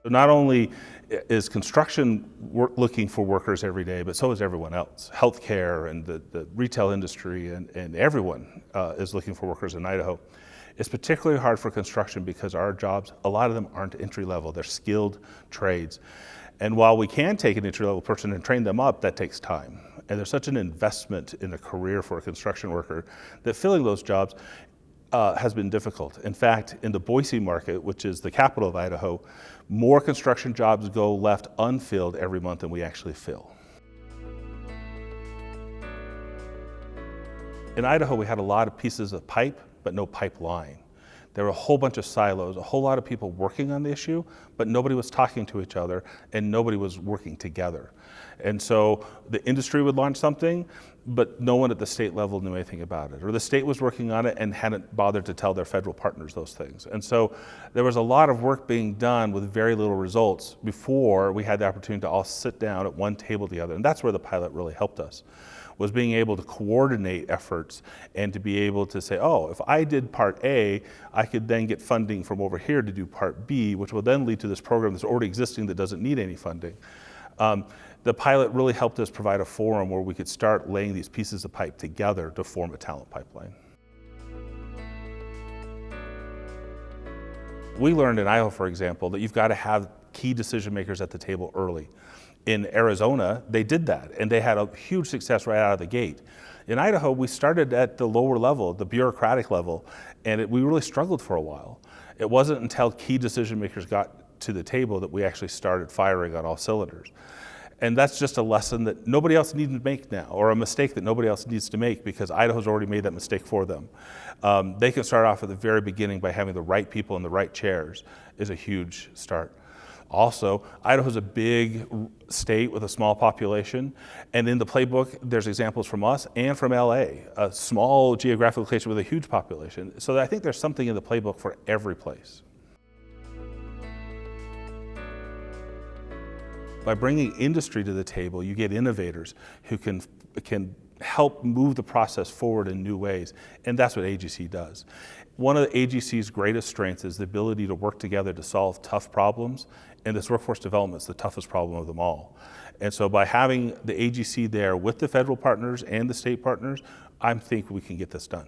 Not only is construction looking for workers every day, but so is everyone else. Healthcare and the retail industry and everyone is looking for workers in Idaho. It's particularly hard for construction because our jobs, a lot of them aren't entry level, they're skilled trades. And while we can take an entry level person and train them up, that takes time. And there's such an investment in a career for a construction worker that filling those jobs has been difficult. In fact, in the Boise market, which is the capital of Idaho, more construction jobs go left unfilled every month than we actually fill. In Idaho, we had a lot of pieces of pipe, but no pipeline. There were a whole bunch of silos, a whole lot of people working on the issue, but nobody was talking to each other and nobody was working together. And so the industry would launch something, but no one at the state level knew anything about it. Or the state was working on it and hadn't bothered to tell their federal partners those things. And so there was a lot of work being done with very little results before we had the opportunity to all sit down at one table together. And that's where the pilot really helped us, was being able to coordinate efforts and to be able to say, oh, if I did part A, I could then get funding from over here to do part B, which will then lead to this program that's already existing that doesn't need any funding. The pilot really helped us provide a forum where we could start laying these pieces of pipe together to form a talent pipeline. We learned in Idaho, for example, that you've got to have key decision makers at the table early. In Arizona, they did that, and they had a huge success right out of the gate. In Idaho, we started at the lower level, the bureaucratic level, and we really struggled for a while. It wasn't until key decision makers got to the table that we actually started firing on all cylinders. And that's just a lesson that nobody else needs to make now, or a mistake that nobody else needs to make because Idaho's already made that mistake for them. They can start off at the very beginning by having the right people in the right chairs is a huge start. Also, Idaho's a big state with a small population, and in the playbook, there's examples from us and from LA, a small geographic location with a huge population. So I think there's something in the playbook for every place. By bringing industry to the table, you get innovators who can help move the process forward in new ways, and that's what AGC does. One of the AGC's greatest strengths is the ability to work together to solve tough problems, and this workforce development is the toughest problem of them all. And so by having the AGC there with the federal partners and the state partners, I think we can get this done.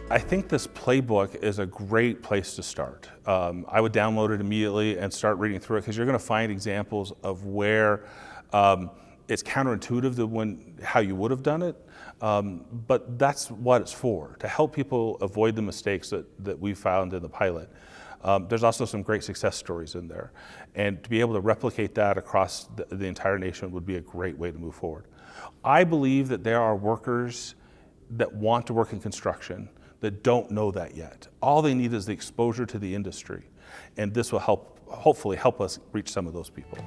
I think this playbook is a great place to start. I would download it immediately and start reading through it because you're going to find examples of where it's counterintuitive to how you would have done it, but that's what it's for, to help people avoid the mistakes that we found in the pilot. There's also some great success stories in there, and to be able to replicate that across the entire nation would be a great way to move forward. I believe that there are workers that want to work in construction that don't know that yet. All they need is the exposure to the industry, and this will hopefully help us reach some of those people.